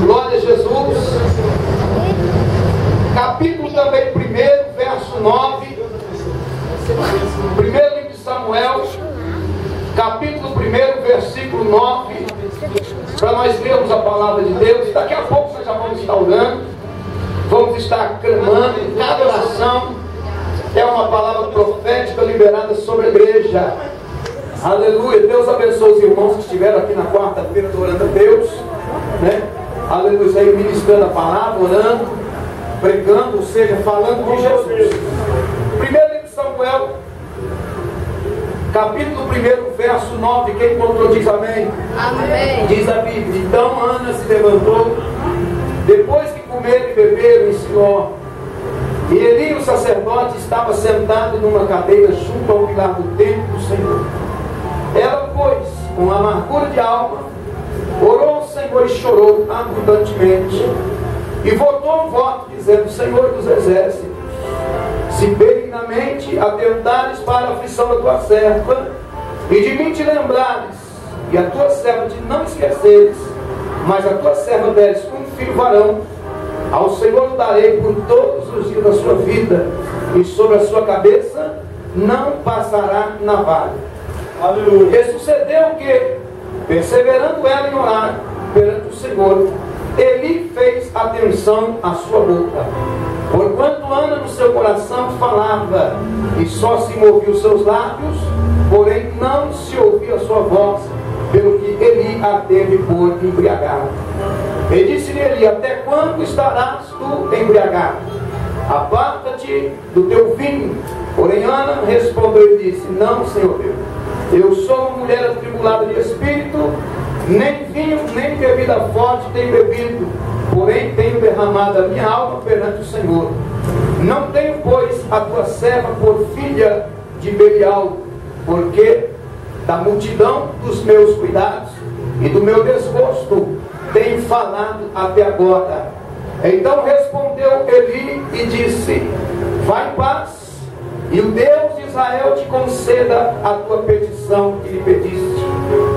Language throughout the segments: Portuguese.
Glória a Jesus. Capítulo também 1, verso 9. Primeiro livro de Samuel, capítulo 1, versículo 9. Para nós lermos a palavra de Deus. Daqui a pouco nós já vamos estar orando. Vamos estar clamando. Cada oração é uma palavra profética liberada sobre a igreja. Aleluia. Deus abençoe os irmãos que estiveram aqui na quarta-feira adorando a Deus, né? Aleluia. Aí ministrando a palavra, orando, pregando, ou seja, falando de Jesus. Primeiro livro de Samuel, capítulo 1, verso 9. Quem encontrou diz amém. Amém. Diz a Bíblia: então Ana se levantou, depois que comeram e beberam em Siló, e Eli, o sacerdote, estava sentado numa cadeira junto ao pilar do templo do Senhor. Ela, pois, com amargura de alma, orou ao Senhor e chorou abundantemente, e votou um voto, dizendo: Senhor dos exércitos, se benignamente atentares para a aflição da tua serva, e de mim te lembrares, e a tua serva te não esqueceres, mas a tua serva deres um filho varão, ao Senhor o darei por todos os dias da sua vida, e sobre a sua cabeça não passará navalha. Aleluia. E sucedeu que, perseverando ela em orar perante o Senhor, Eli fez atenção à sua boca, porquanto Ana no seu coração falava, e só se moviam os seus lábios, porém não se ouvia a sua voz, pelo que Eli a teve por embriagada. E disse-lhe Eli: até quando estarás tu embriagado? Aparta-te do teu vinho. Porém Ana respondeu e disse: não, Senhor Deus, eu sou uma mulher atribulada de espírito, nem vinho nem bebida forte tenho bebido, porém tenho derramado a minha alma perante o Senhor. Não tenho, pois, a tua serva por filha de Belial, porque da multidão dos meus cuidados e do meu desgosto tenho falado até agora. Então respondeu Eli e disse: vai em paz, e o Deus de Israel te conceda a tua petição que lhe pediste.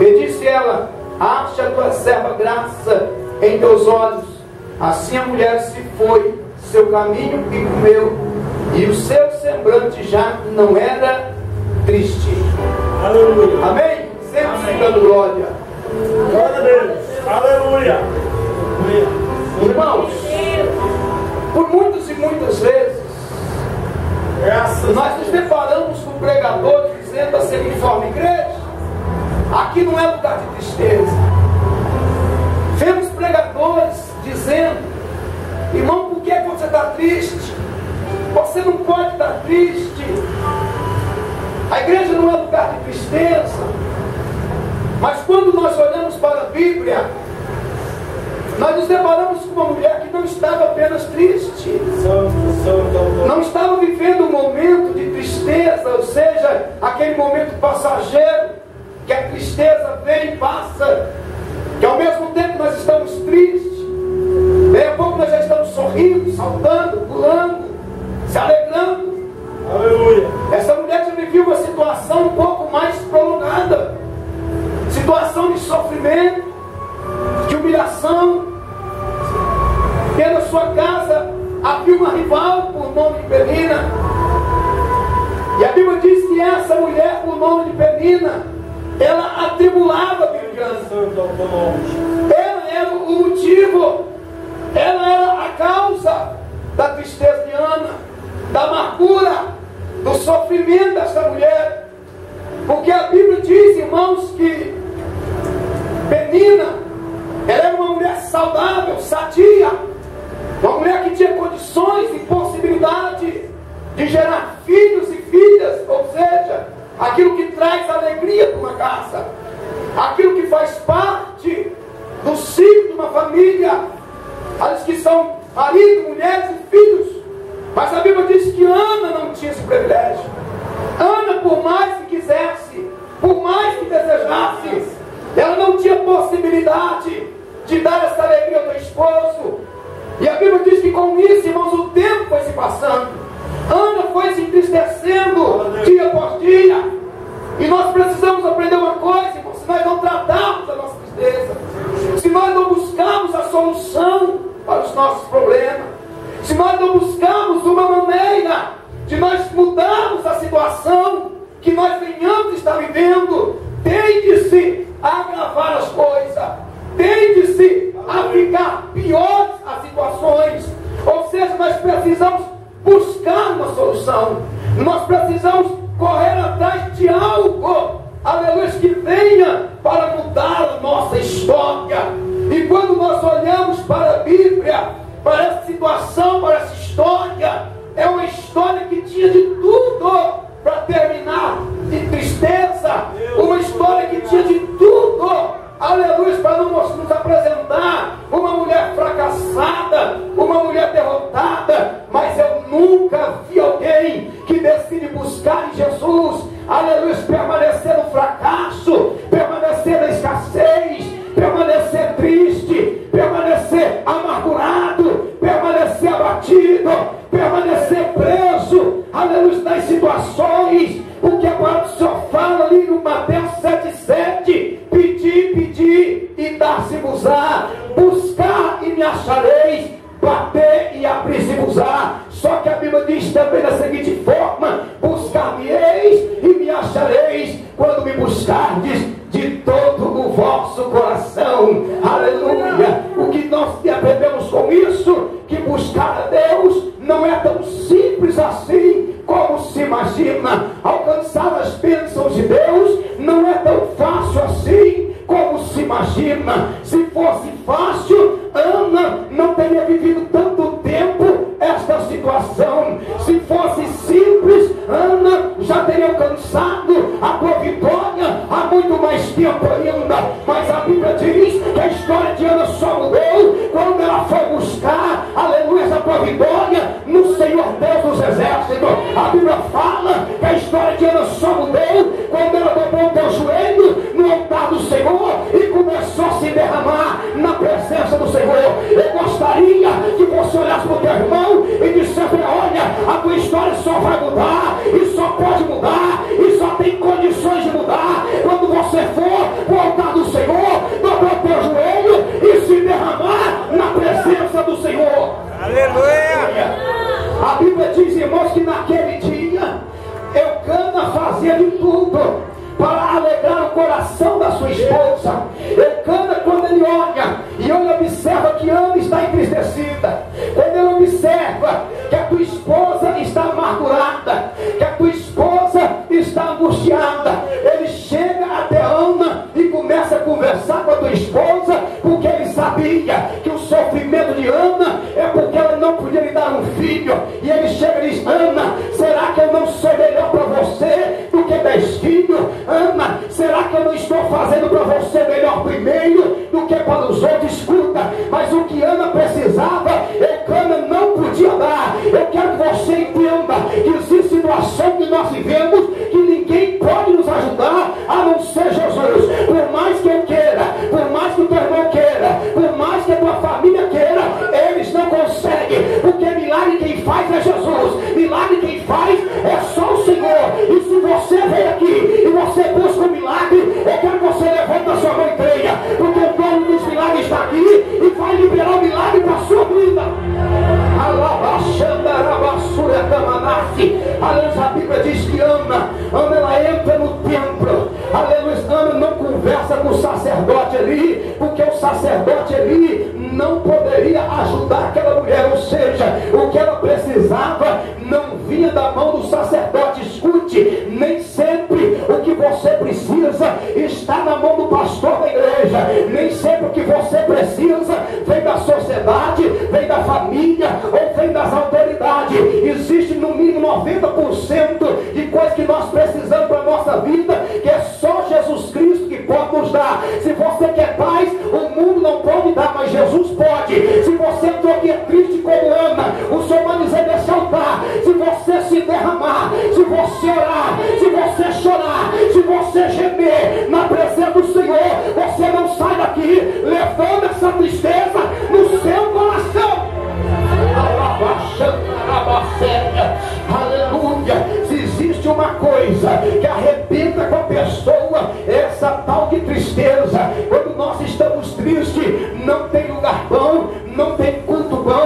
E disse ela: acha a tua serva graça em teus olhos. Assim a mulher se foi seu caminho e comeu, e o seu semblante já não era triste. Aleluia. Amém? Sempre dando glória. Glória a Deus. Aleluia. Irmãos, por muitas e muitas vezes nós nos deparamos com pregadores dizendo a seguinte forma: igreja, aqui não é lugar de tristeza. Vemos pregadores dizendo: irmão, por que você está triste? Você não pode estar triste. A igreja não é lugar de tristeza. Mas quando nós olhamos para a Bíblia, nós nos deparamos com uma mulher que não estava apenas triste, não estava vivendo um momento de tristeza, ou seja, aquele momento passageiro, que a tristeza vem e passa, que ao mesmo tempo nós estamos tristes, daí a pouco nós já estamos sorrindo, saltando, pulando, se alegrando. Aleluia. Essa mulher já vivia uma situação um pouco mais prolongada, situação de sofrimento, de humilhação. Dentro da sua casa havia uma rival por nome de Penina, e a Bíblia diz que essa mulher por nome de Penina, ela atribulava a vingança. Ela era o motivo, ela era a causa da tristeza de Ana, da amargura, do sofrimento dessa mulher. Porque a Bíblia diz, irmãos, que Penina, ela era uma mulher saudável, sadia, uma mulher que tinha condições e possibilidade de gerar filhos e filhas, ou seja, aquilo que traz alegria para uma casa, aquilo que faz parte do ciclo de uma família, aqueles que são marido, mulheres e filhos. Mas a Bíblia diz que Ana não tinha esse privilégio. Ana, por mais que quisesse, por mais que desejasse, ela não tinha possibilidade de dar essa alegria ao seu esposo. E a Bíblia diz que com isso, irmãos, o tempo foi se passando. Ana foi se entristecendo dia após dia. E nós precisamos aprender uma coisa, irmãos: se nós não tratarmos a nossa tristeza, se nós não buscarmos a nossos problemas, se nós não buscarmos uma maneira de nós mudarmos a situação que nós venhamos estar vivendo, tende-se a agravar as coisas, tende-se a ficar piores as situações. Ou seja, nós precisamos buscar uma solução, nós precisamos correr atrás de algo, aleluia, que venha para mudar a nossa história. E quando nós olhamos para a Bíblia, para essa situação, para essa história, é uma história que tinha de tudo para terminar de tristeza, uma história que tinha de tudo, aleluia, para nos apresentar uma mulher fracassada, uma mulher derrotada. Mas eu nunca vi alguém que decide buscar em Jesus, aleluia, permanecer no fracasso, permanecer na escassez, permanecer triste, permanecer amargurado, permanecer abatido, permanecer preso, aleluia, nas situações. Porque agora o Senhor fala ali no Mateus 7,7: pedir e dar-se-vos-á, buscar e me achareis, bater e abrir-se-vos-á. Só que a Bíblia diz também da seguinte forma: buscar-me-eis e me achareis, quando me buscardes de todo o vosso coração. Aleluia. O que nós aprendemos com isso? Que buscar a Deus não é tão simples assim como se imagina. Alcançar as bênçãos de Deus não é tão fácil assim como se imagina. Se fosse fácil, Ana não teria vivido tanto tempo esta situação. Se fosse simples, Ana já teria alcançado a tua vitória há muito mais tempo ainda. Mas a Bíblia diz que a história de Ana só mudou quando ela foi buscar, aleluia, a tua vitória no Senhor Deus dos Exércitos. A Bíblia fala que a história de Ana só mudou quando ela dobrou o teu joelho no altar do Senhor e começou a se derramar na presença do Senhor. Eu gostaria que você olhasse para o teu irmão e dissesse: olha, a tua história só vai mudar, e só pode mudar, e só tem condições de mudar quando você for para o altar do Senhor, dobrar o teu joelho e se derramar na presença do Senhor. Aleluia! A Bíblia diz, irmãos, que naquele dia Eucana fazia de tudo para alegrar o coração da sua esposa. Eucana, quando ele olha e ele observa que Ana está entristecida, quando ele observa que a tua esposa está amargurada, que a tua esposa está angustiada, ele chega até Ana e começa a conversar com a tua esposa, porque ele sabia que o sofrimento de Ana é porque ela não podia lhe dar um filho. E ele chega e diz: Ana, será que eu não sou melhor para você do que 10 filhos? Ana, será que eu não estou fazendo para você melhor primeiro do que para os outros? Escuta, mas o que Ana precisava, Eucana não podia dar. Eu quero que você entenda que existe situação que nós vivemos que ninguém pode nos ajudar a não ser Jesus. Por mais que eu queira, por mais que o teu irmão queira, por mais que a tua família queira, eles não conseguem, porque milagre quem faz é Jesus. Milagre quem faz é só o Senhor. E se você vem aqui e você busca um milagre, eu quero que você levante a sua mão e creia, porque o dono dos milagres está aqui e vai liberar o milagre para a sua vida. Aleluia, a Bíblia diz que Ana ela entra no templo. Aleluia, Ana não conversa com o sacerdote ali, porque o sacerdote ali não poderia ajudar aquela mulher. Ou seja, o que ela precisava não vinha da mão do sacerdote. Escute, nem sempre o que você precisa está na mão do pastor da igreja. Nem sempre o que você precisa vem da sociedade, vem da família ou vem das autoridades. Existe no mínimo 90% de coisas que nós precisamos para a nossa vida, que é só Jesus Cristo que pode nos dar. Se você quer paz, o mundo não pode dar, mas Jesus pode. Se você entrou aqui triste como Ana, o Senhor vai dizer nesse altar: se você se derramar, se você orar, se você chorar, se você gemer na presença do Senhor, você não sai daqui levando essa tristeza no seu coração. Aleluia. Se existe uma coisa que arrebenta com a pessoa, é essa tal de tristeza. Quando nós estamos tristes, não tem lugar bom, não tem culto bom,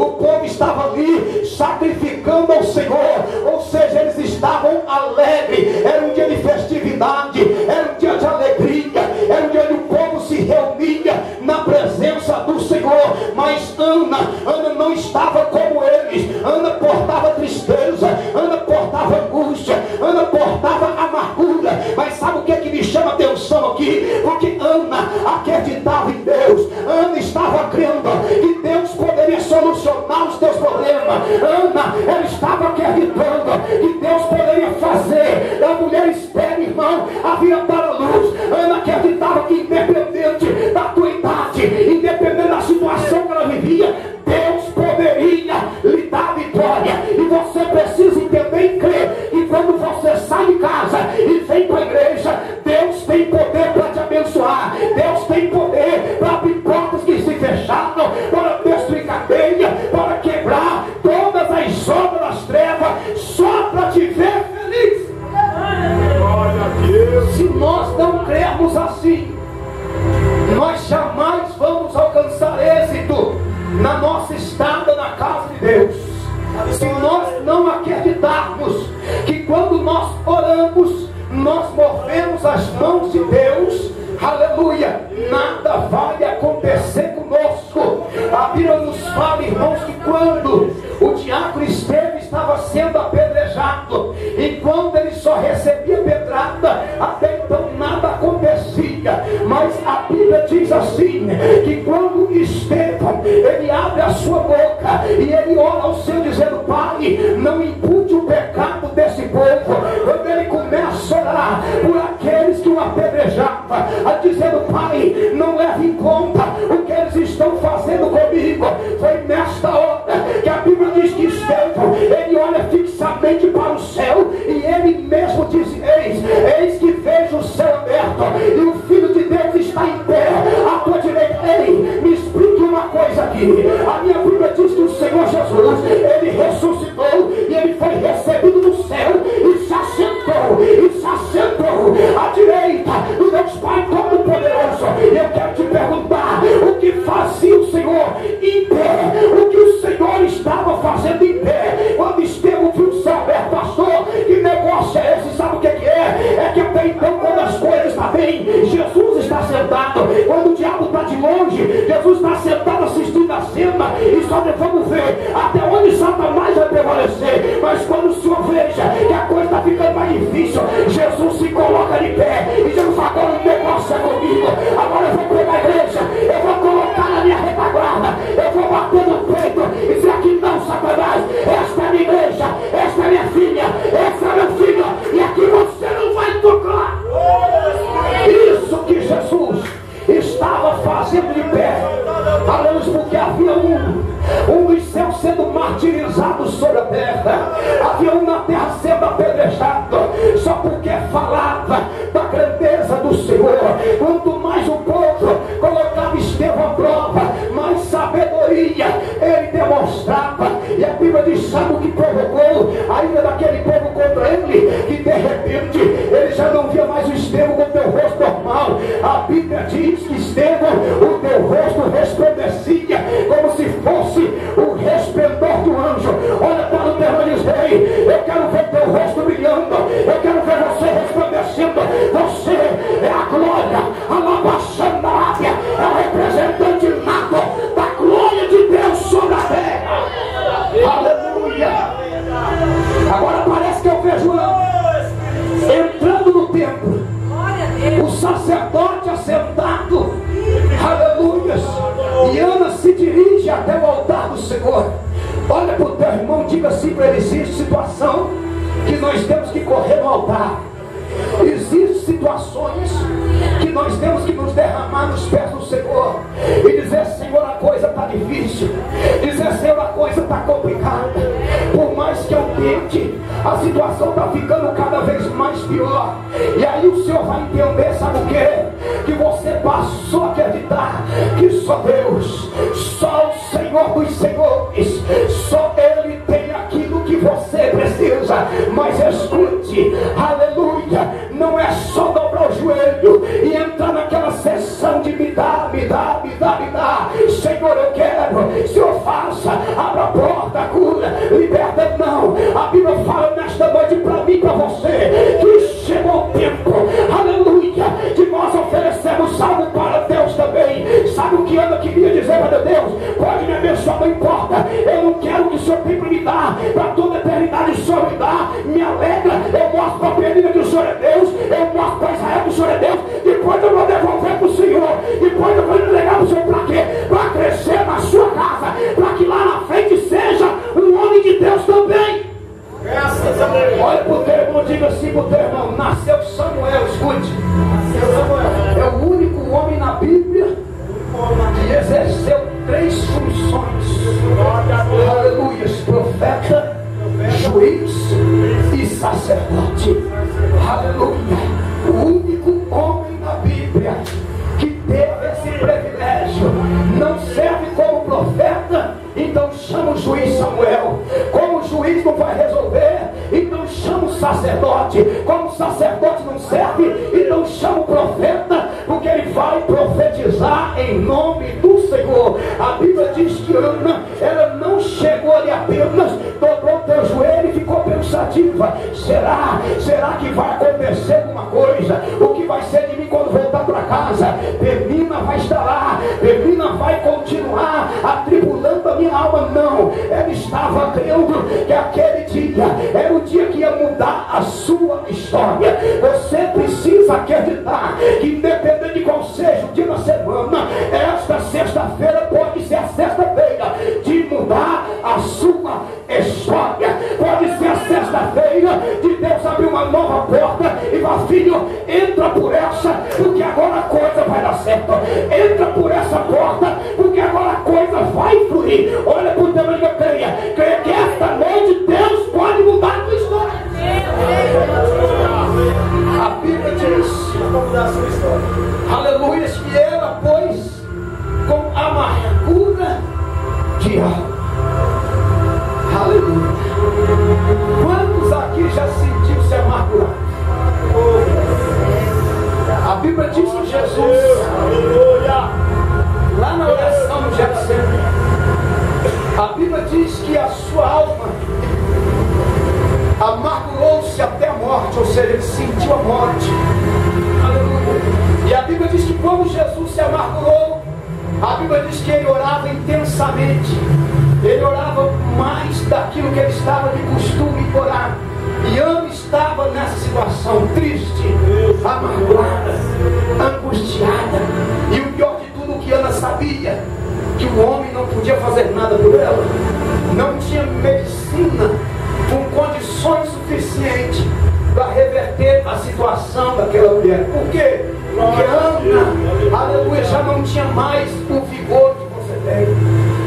o povo estava ali sacrificando ao Senhor, ou seja, eles estavam alegres, era um dia de festividade, era um dia de alegria, era um dia onde o povo se reunia na presença do Senhor. Mas Ana não estava como eles. Ana portava tristeza, Ana portava angústia, Ana portava amargura. Mas sabe o que é que me chama a atenção aqui? Porque Ana acreditava em Deus, Ana estava crendo que Deus poderia solucionar os teus problemas. Ana, ela estava acreditando que Deus poderia fazer a mulher estéril, irmão, a vir para a luz. Ana acreditava que independente da tua idade, independente da situação que ela vivia, Deus poderia lhe dar vitória. E você precisa entender e crer que quando você sai de casa e vem para a igreja, Deus tem poder para te abençoar. Deus tem poder para abrir portas que se fecharam, para destruir cadeia, para quebrar todas as obras das trevas, só para te ver feliz. Se nós não crermos assim, nós jamais vamos alcançar êxito na nossa estada na casa de Deus. Se nós não acreditarmos que quando nós oramos, nós movemos as mãos de Deus, aleluia, nada vai acontecer conosco. A Bíblia nos fala, irmãos, que quando o diácono Estevão estava sendo apedrejado, enquanto ele só recebia pedrada, até então nada acontecia. Mas a Bíblia diz assim, que quando Estevão, ele abre a sua boca e ele ora ao Senhor dizendo: Pai, não impute o pecado desse povo. Quando ele começa a orar por aqueles que o apedrejavam, dizendo: Pai, não leve em conta o que eles estão fazendo comigo. Foi nesta hora que a Bíblia diz que Estevão, ele olha fixamente para o céu e ele mesmo diz: eis que vejo o céu aberto e o Filho de Deus está em pé à tua direita. Ei, me explique uma coisa aqui. A minha Bíblia diz que o Senhor Jesus, ele ressuscitou e ele foi recebido no céu e se assentou à direita do Deus Pai Todo-Poderoso. E eu quero te perguntar: o que fazia o Senhor em pé? O que o Senhor estava fazendo em pé quando Estevão viu o céu aberto? Pastor, que negócio é esse? Sabe o que é? É que até então, quando as coisas estão bem, Jesus está sentado. Quando o diabo está de longe, Jesus está sentado assistindo a cena e só vamos ver até onde Satanás vai prevalecer. Mas quando o Senhor veja que a coisa está ficando mais difícil, Jesus se coloca de pé e diz: agora o negócio é comigo. Agora eu vou pegar a igreja, eu vou colocar na minha retaguarda, eu vou bater no peito e dizer: aqui não, Satanás, esta é a minha igreja, esta é a minha filha, esta é meu filho, e aqui você não vai tocar. Isso que Jesus estava fazendo de pé, aleluia, porque havia um dos céus sendo martirizado sobre a terra, havia um na terra sendo apedrejado, só porque falava da grandeza do Senhor. Quanto mais o povo colocava Estevão à prova, mais sabedoria ele demonstrava. E a Bíblia diz: sabe o que provocou a ira daquele povo contra ele? Que de repente ele já não via mais o Estevão com o teu rosto normal. A Bíblia diz que Estevão, o teu rosto resplandecia como se fosse o resplendor do anjo. Olha para o teu e diz: ei, eu quero ver teu rosto brilhando, eu quero ver você resplandecendo. Você é a glória, a lavação da área, é o representante nato da glória de Deus sobre a terra. Aleluia. Agora parece que eu vejo entrando no templo, o sacerdote assentado, aleluia, e Ana se dirige até o altar do Senhor. Olha para o teu irmão, diga assim para ele: existe situação que nós temos que correr no altar. Existem situações que nós temos que nos derramar nos pés do Senhor e dizer: Senhor, a coisa está difícil, dizer: Senhor, a coisa está complicada. Por mais que eu tente, a situação está ficando cada vez mais pior. E aí o Senhor vai entender, sabe o que? Que você passou a acreditar que só Deus, só o Senhor dos Senhores, só Ele tem aquilo que você precisa. Mas escute, aleluia, não é só dobrar o joelho e entrar naquela sessão de me dá, me dá, me dá, me dá. Senhor, eu quero. Senhor, fala casa, abra a porta, cura, liberta. Não, a Bíblia fala nesta noite para mim e para você que chegou o tempo, aleluia, de nós oferecermos algo para Deus também. Sabe o que Ana queria dizer para Deus? Pode me abençoar, não importa, eu não quero que o Senhor tem para me dar, para toda a eternidade o Senhor me dá, me alegra, eu mostro para a Penina que o Senhor é Deus, eu mostro para Israel que o Senhor é Deus, depois eu vou devolver para o Senhor, depois eu vou entregar para o Senhor. Para quê? Para crescer na sua casa, para que lá na frente seja um homem de Deus também. Graças a Deus. Olha para o teu irmão, diga assim para o teu irmão: nasceu Samuel, escute, Nasceu Samuel. é o único homem na Bíblia que exerceu 3 funções, aleluia, profeta, juiz e sacerdote, aleluia. O único homem na Bíblia que teve esse privilégio. Não serve como profeta, então chama o juiz Samuel. Como o juiz não vai resolver, então chama o sacerdote. Como o sacerdote não serve, então chama o profeta, porque ele vai profetizar em nome do Senhor. A Bíblia diz que Ana, ela não chegou ali apenas, dobrou o teu joelho e ficou pensativa. Será que vai acontecer alguma coisa? O que vai ser de mim quando voltar para casa? Penina vai estar lá, Penina vai continuar atribulando a minha alma. Não, ela estava crendo que aquele dia era o dia que ia mudar a sua história. Você precisa acreditar que, independente de qual seja o dia da semana, esta sexta-feira pode ser a sexta-feira de mudar a sua história. Pode ser a sexta-feira de Deus abrir uma nova porta e falar: filho, entra por essa, porque agora a coisa vai dar certo. Entra por essa porta, porque agora a coisa vai fluir. Olha para o teu amigo, creia que esta noite Deus pode mudar a tua história. A Bíblia diz, aleluia, que ela, pois, com amargura de alma. Aleluia. Quantos aqui já sentiu-se amargurado? A Bíblia diz que Jesus, lá na oração no Getsemane, a Bíblia diz que a sua alma amargurou-se até a morte, ou seja, ele sentiu a morte. Aleluia. E a Bíblia diz que como Jesus se amargurou, a Bíblia diz que ele orava intensamente. Ele orava mais daquilo que ele estava de costume orar. E Ana estava nessa situação triste, amargurada, angustiada. E o pior de tudo, que Ana sabia, que o homem não podia fazer nada por ela. Não tinha medicina com condições suficientes para reverter a situação daquela mulher. Por quê? Porque Ana, aleluia, já não tinha mais o vigor que você tem.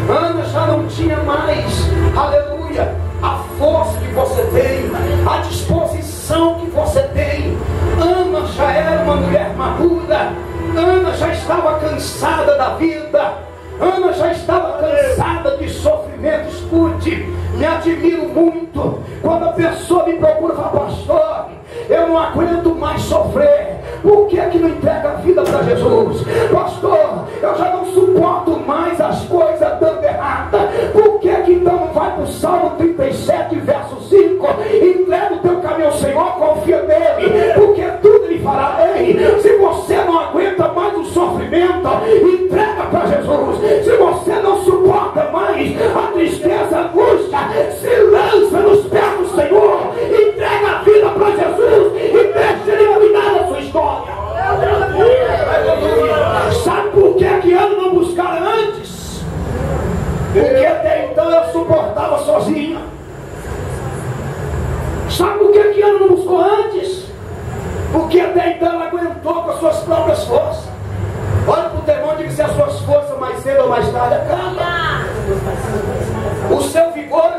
Ana já não tinha mais, aleluia, a força que você tem, a disposição que você tem. Ana já era uma mulher madura. Ana já estava cansada da vida. Ana já estava cansada de sofrimento. Escute, me admiro muito quando a pessoa me procura e fala: pastor, eu não aguento mais sofrer. Por que é que não entrega a vida para Jesus? Pastor, eu já não suporto mais as coisas dando errada. Por que é que então não vai para o Salmo 37, verso 5? Entrega o teu caminho ao Senhor, confia nele, porque tudo ele fará. Ei, se você não aguenta mais o sofrimento, entrega para Jesus. Se você não suporta mais a tristeza, a angústia, se lança nos pés do Senhor, entrega a vida para Jesus e deixa ele cuidar da sua história. Sabe por que que Ana não buscaram antes? Porque até então ela suportava sozinha. Sabe por que Ana não buscou antes? Porque até então ela aguentou com as suas próprias forças. Olha para o teu irmão e diga: se as suas forças mais cedo ou mais tarde acabam. O seu vigor,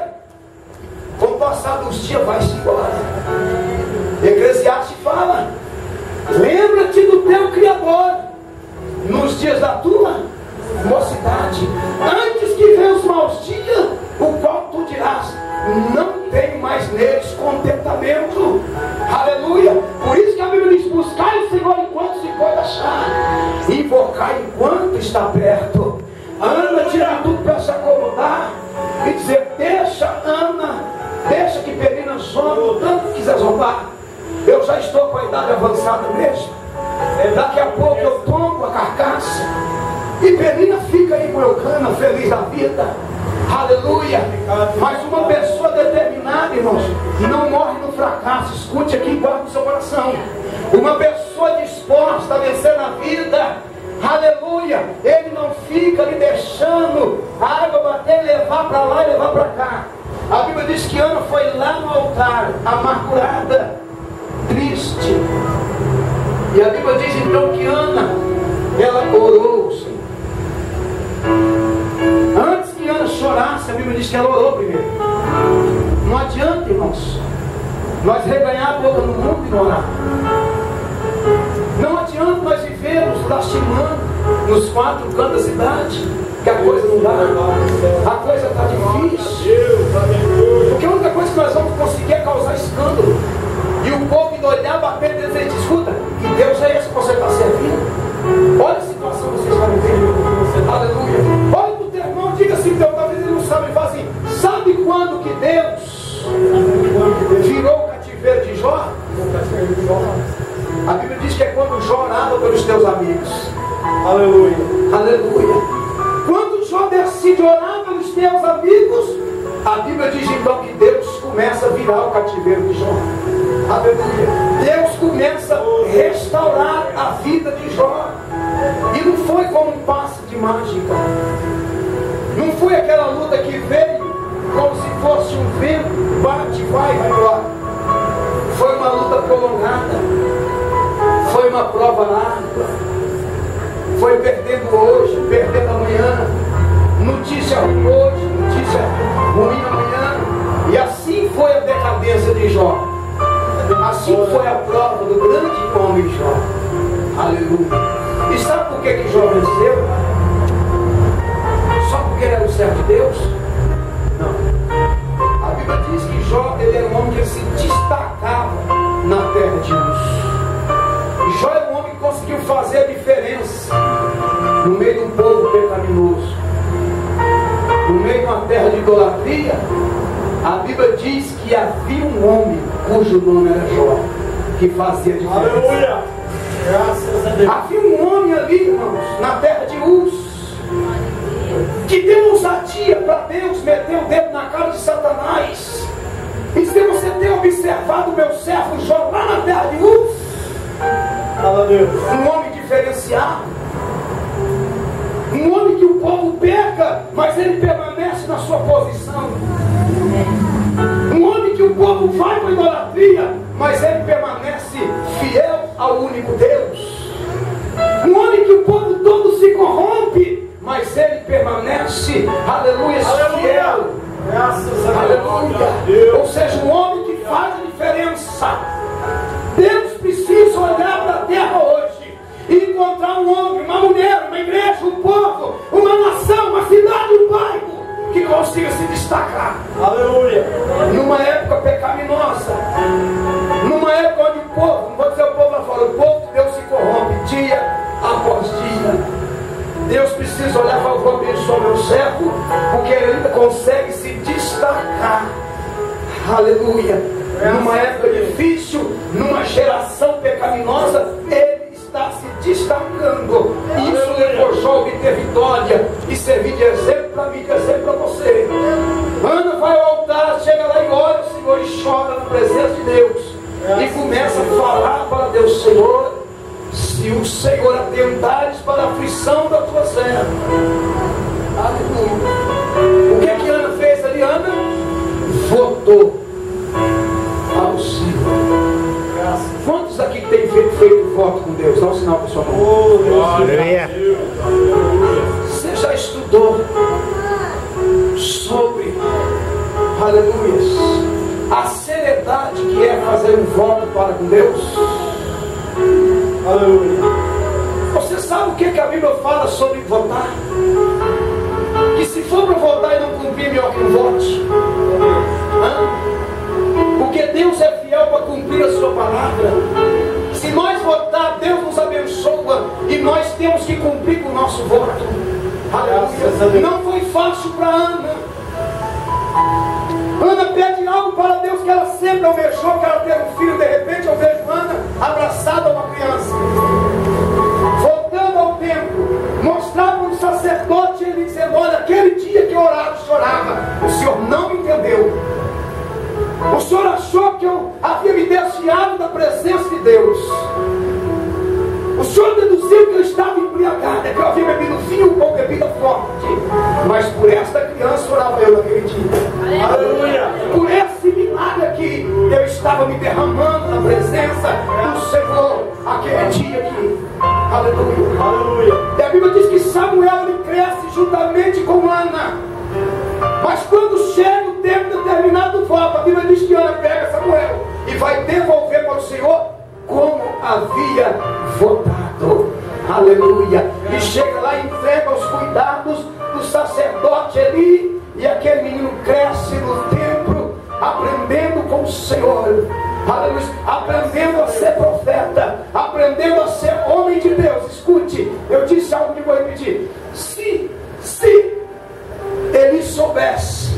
com o passar dos dias, vai-se embora. Eclesiastes fala: lembra-te do teu Criador nos dias da tua mocidade, antes que venham os maus dias, o qual tu dirás: não tenho mais neles contentamento. Aleluia. Por isso que a Bíblia diz: buscai o Senhor enquanto se pode achar, invocai enquanto está perto. Ana tinha tudo para se acomodar, e dizer: deixa Ana, deixa que Penina zombe o tanto que quiser zombar. Eu já estou com a idade avançada mesmo. Daqui a pouco eu tomo a carcaça. E Penina fica aí com Eucana, feliz da vida. Aleluia. Mas uma pessoa determinada, irmãos, não morre no fracasso. Escute aqui e guarde no seu coração. Uma pessoa disposta a vencer na vida, aleluia, ele não fica lhe deixando a água bater e levar para lá e levar para cá. A Bíblia diz que Ana foi lá no altar, amargurada, triste. E a Bíblia diz então que Ana, ela orou, Senhor. Antes que Ana chorasse, a Bíblia diz que ela orou primeiro. Não adianta, irmãos, nós reganhar a boca no mundo e não orar. Não adianta nós vivermos lastimando nos quatro cantos da cidade, que a coisa não dá, a coisa está difícil. Porque a única coisa que nós vamos conseguir é causar escândalo. E o povo indo olhar, bater dentro e dizer: escuta, que Deus é esse que você está servindo? Olha a situação que você está vivendo. Aleluia. Olha para o teu irmão, diga assim: teu talvez ele não sabe. Ele fala assim: sabe quando que Deus virou o cativeiro de Jó? A Bíblia diz que é quando Jó orava pelos teus amigos. Aleluia. Aleluia. Quando Jó decide orar pelos teus amigos, a Bíblia diz então que Deus começa a virar o cativeiro de Jó. Aleluia. Deus começa a restaurar a vida de Jó. E não foi como um passe de mágica. Não foi aquela luta que veio como se fosse um vento, bate, vai embora. Foi uma luta prolongada. Foi uma prova larga. Foi perdendo hoje, perdendo amanhã. Notícia ruim hoje, notícia ruim amanhã. E assim foi a decadência de Jó. Assim foi a prova do grande homem Jó. Aleluia. E sabe por que Jó venceu? Só porque ele era o servo de Deus? Não. A Bíblia diz que Jó, ele era um homem que se destacava na terra de Uz. Jó é um homem que conseguiu fazer a diferença no meio de um povo pecaminoso, no meio de uma terra de idolatria. A Bíblia diz que havia um homem cujo nome era Jó, que fazia a diferença. Aleluia! Graças a Deus. Havia um homem ali, irmãos, na terra de Uz, que deu ousadia para Deus, meteu o dedo na cara de Satanás. E se você tem observado o meu servo Jó lá na terra de Uz, um homem diferenciado, um homem que o povo peca, mas ele permanece na sua posição, um homem que o povo vai para a idolatria, mas ele permanece fiel ao único Deus, um homem que o povo todo se corrompe, mas ele permanece, aleluia, fiel. Graças a Deus. Ou seja, um homem que faz a diferença. Deus precisa olhar para a terra hoje e encontrar um homem, uma mulher, uma igreja, um povo, uma nação, uma cidade, um bairro que consiga se destacar. Aleluia. Numa época pecaminosa, numa época onde o povo, não vou dizer o povo lá fora, o povo de Deus se corrompe dia após dia. Deus precisa olhar para o abençoe meu servo, porque ele ainda consegue se destacar. Aleluia. Numa época difícil, numa geração pecaminosa, ele está se destacando. Isso levou Jó a obter vitória e servir de exemplo para mim, de exemplo para você. Ana vai ao altar, chega lá e ora o Senhor e chora na presença de Deus. E começa a falar para Deus: Senhor, se o Senhor atentares para a aflição da tua serva. Aleluia. O que é que Ana fez ali? Ana votou ao Senhor. Quantos aqui tem feito voto com Deus? Dá um sinal para a sua mão. Você já estudou sobre, aleluia, a seriedade que é fazer um voto para com Deus? Aleluia. Você sabe o que a Bíblia fala sobre votar? Que se for para votar e não cumprir, melhor que não vote. Porque Deus é fiel para cumprir a sua palavra. Se nós votar, Deus nos abençoa e nós temos que cumprir com o nosso voto. Aleluia. Não foi fácil para Ana. ter um filho, de repente eu vejo Ana abraçada a uma criança. Voltando ao templo, mostrava um sacerdote e ele dizendo: olha, aquele dia que eu orava, chorava. O Senhor não me entendeu. O Senhor achou que eu havia me desviado da presença de Deus. O Senhor deduziu que eu estava embriagada, que eu havia bebido vinho ou bebida forte. Mas por esta criança orava eu naquele dia. Aleluia! Por esse milagre aqui, eu estava me derramando na presença do Senhor aquele dia aqui. Aleluia! Aleluia! E a Bíblia diz que Samuel ele cresce juntamente com Ana. Mas quando chega o tempo determinado do voto, a Bíblia diz que Ana pega Samuel e vai devolver para o Senhor como havia votado. Aleluia! E chega lá e entrega os cuidados do sacerdote Eli. E aquele menino cresce no templo, aprendendo com o Senhor. Aleluia! Aprendendo a ser profeta, aprendendo a ser homem de Deus. Escute, eu disse algo que vou repetir. Se ele soubesse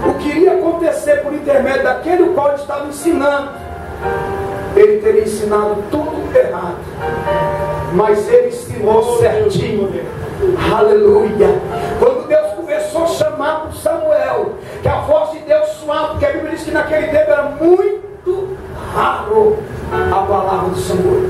o que iria acontecer por intermédio daquele o qual ele estava ensinando, ele teria ensinado tudo errado. Mas ele ensinou certinho. Aleluia! Quando Deus começou a chamar por Samuel, que a voz de Deus soava, porque a Bíblia diz que naquele tempo era muito raro a palavra do Senhor.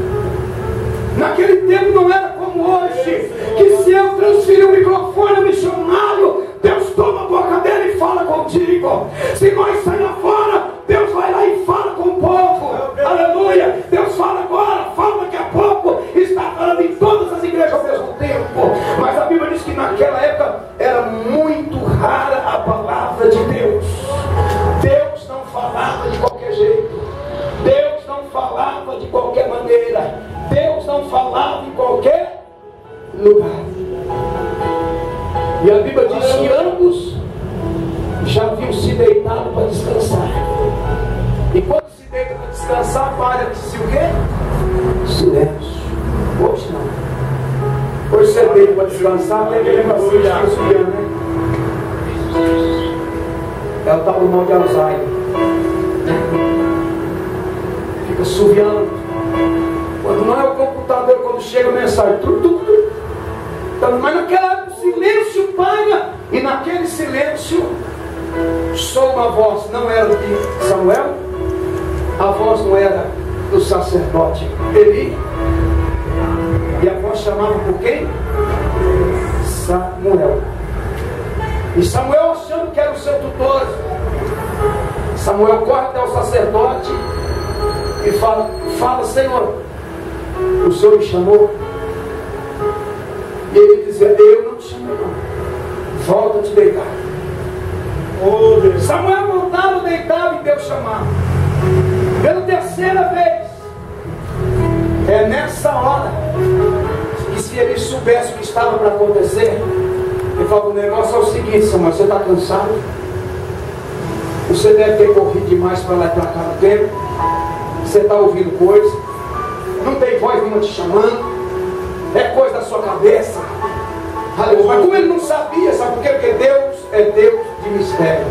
Naquele tempo não era como hoje, que se eu transferir o microfone ao missionário, Deus toma a boca dele e fala contigo. Se nós sairmos fora, Deus vai lá e fala com o povo. Aleluia! Deus fala agora, fala daqui a pouco, está falando em todas as igrejas ao mesmo tempo. Mas a Bíblia diz que naquela época era muito rara a palavra de Deus. Deus não falava de qualquer jeito. Deus não falava de qualquer maneira. Deus não falava em qualquer lugar. E a Bíblia diz que ambos já haviam se deitado para descansar. E quando se deita para descansar, para-se o quê? Silêncio. Hoje não. Hoje você deita para descansar, tem aquele negocinho de subiando, né? É o tal do mal de Alzheimer. Fica subiando. Quando não é o computador, quando chega a mensagem, então, mas naquela época o silêncio paga. E naquele silêncio soa uma voz. Não era de Samuel, a voz não era do sacerdote Eli, e a voz chamava por quem? Samuel. E Samuel, achando que era o seu tutor, Samuel corre até o sacerdote e fala: Senhor, o Senhor me chamou? E ele dizia: eu não te chamei não, volta a te deitar. Samuel voltava, deitava e Deus chamava pela terceira vez. É nessa hora que, se ele soubesse o que estava para acontecer, ele falou: o negócio é o seguinte, Samuel, você está cansado? Você deve ter corrido demais para lá e para cá no tempo. Você está ouvindo coisa, não tem voz nenhuma te chamando, é coisa da sua cabeça. Aleluia. Mas como ele não sabia, sabe por quê? Porque Deus é Deus de mistério.